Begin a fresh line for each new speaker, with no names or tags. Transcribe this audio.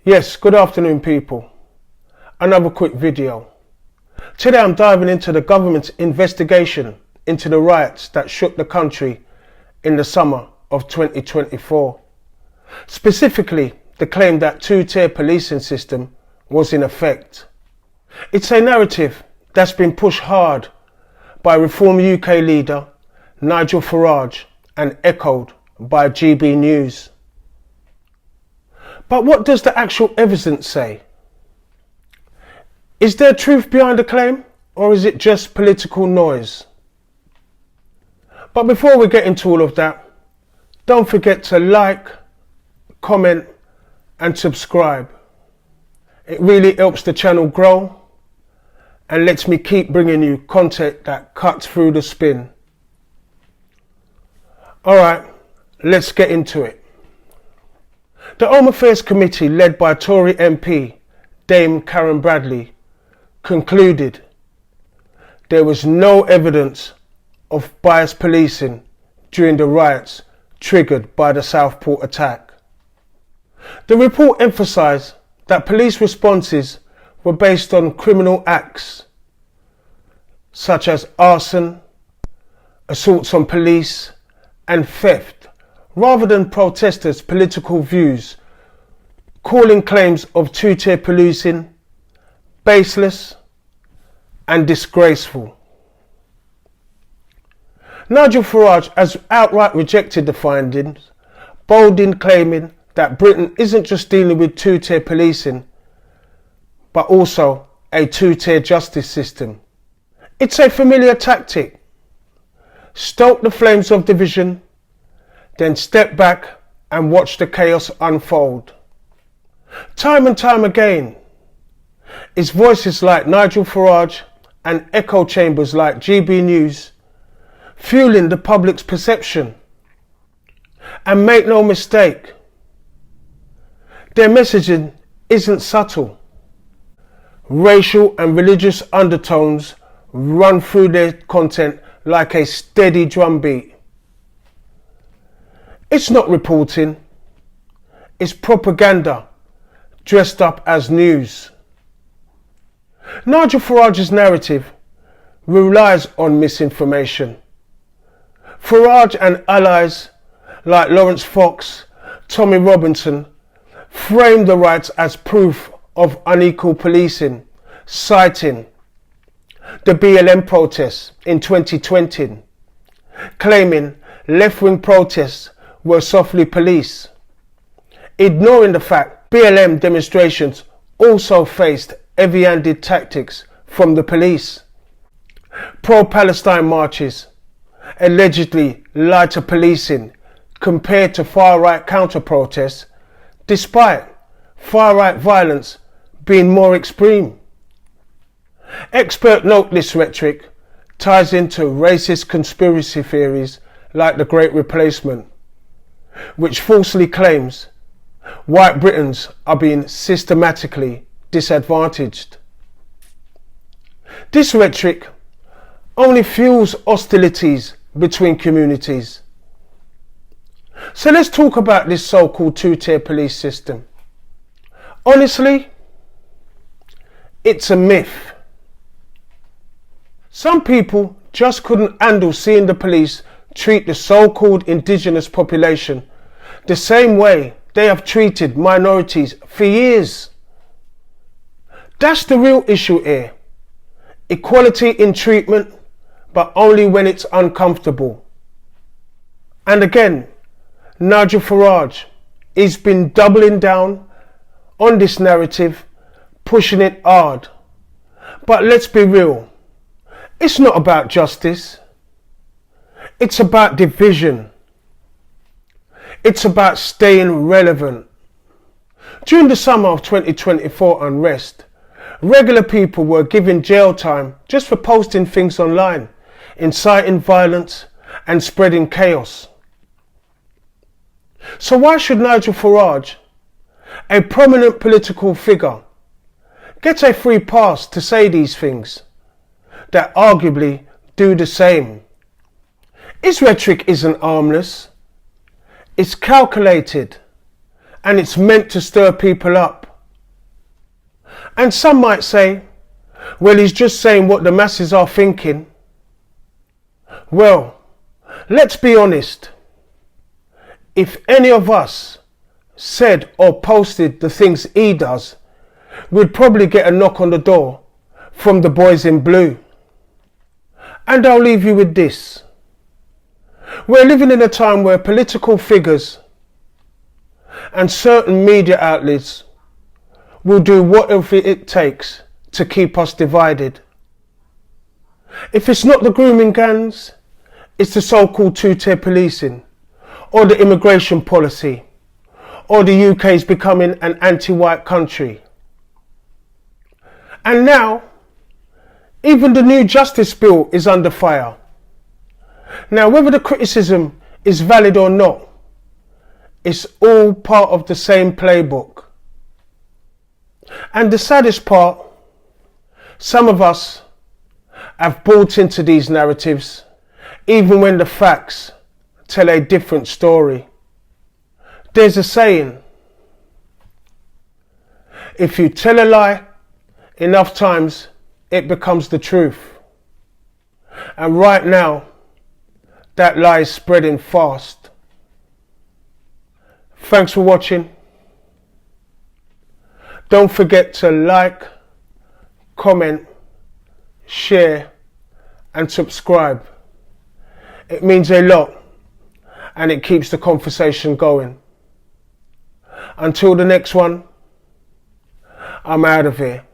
Yes, good afternoon people. Another quick video. Today I'm diving into the government's investigation into the riots that shook the country in the summer of 2024. Specifically, the claim that two-tier policing system was in effect. It's a narrative that's been pushed hard by Reform UK leader Nigel Farage and echoed by GB News. But what does the actual evidence say? Is there truth behind the claim, or is it just political noise? But before we get into all of that, don't forget to like, comment and subscribe. It really helps the channel grow and lets me keep bringing you content that cuts through the spin. Alright, let's get into it. The Home Affairs Committee, led by Tory MP Dame Karen Bradley, concluded there was no evidence of biased policing during the riots triggered by the Southport attack. The report emphasised that police responses were based on criminal acts such as arson, assaults on police and theft, rather than protesters' political views, calling claims of two-tier policing baseless and disgraceful. Nigel Farage has outright rejected the findings, boldly claiming that Britain isn't just dealing with two-tier policing, but also a two-tier justice system. It's a familiar tactic. Stoke the flames of division, then step back and watch the chaos unfold. Time and time again, it's voices like Nigel Farage and echo chambers like GB News fueling the public's perception. And make no mistake, their messaging isn't subtle. Racial and religious undertones run through their content like a steady drumbeat. It's not reporting, it's propaganda dressed up as news. Nigel Farage's narrative relies on misinformation. Farage and allies like Lawrence Fox, Tommy Robinson frame the riots as proof of unequal policing, citing the BLM protests in 2020, claiming left-wing protests were softly policed, ignoring the fact BLM demonstrations also faced heavy-handed tactics from the police. Pro-Palestine marches allegedly lighter policing compared to far-right counter-protests, despite far-right violence being more extreme. Experts note this rhetoric ties into racist conspiracy theories like the Great Replacement, which falsely claims white Britons are being systematically disadvantaged. This rhetoric only fuels hostilities between communities. So let's talk about this so-called two-tier police system. Honestly, it's a myth. Some people just couldn't handle seeing the police treat the so-called indigenous population the same way they have treated minorities for years. That's the real issue here. Equality in treatment, but only when it's uncomfortable. And again, Nigel Farage has been doubling down on this narrative, pushing it hard. But let's be real, it's not about justice. It's about division. It's about staying relevant. During the summer of 2024 unrest, regular people were given jail time just for posting things online, inciting violence and spreading chaos. So why should Nigel Farage, a prominent political figure, get a free pass to say these things that arguably do the same? His rhetoric isn't harmless. It's calculated and it's meant to stir people up. And some might say, well, he's just saying what the masses are thinking. Well, let's be honest. If any of us said or posted the things he does, we'd probably get a knock on the door from the boys in blue. And I'll leave you with this. We're living in a time where political figures and certain media outlets will do whatever it takes to keep us divided. If it's not the grooming gangs, it's the so-called two-tier policing, or the immigration policy, or the UK's becoming an anti-white country. And now, even the new justice bill is under fire. Now, whether the criticism is valid or not, it's all part of the same playbook. And the saddest part, some of us have bought into these narratives, even when the facts tell a different story. There's a saying, if you tell a lie enough times, it becomes the truth. And right now, that lie is spreading fast. Thanks for watching. Don't forget to like, comment, share and subscribe. It means a lot and it keeps the conversation going. Until the next one, I'm out of here.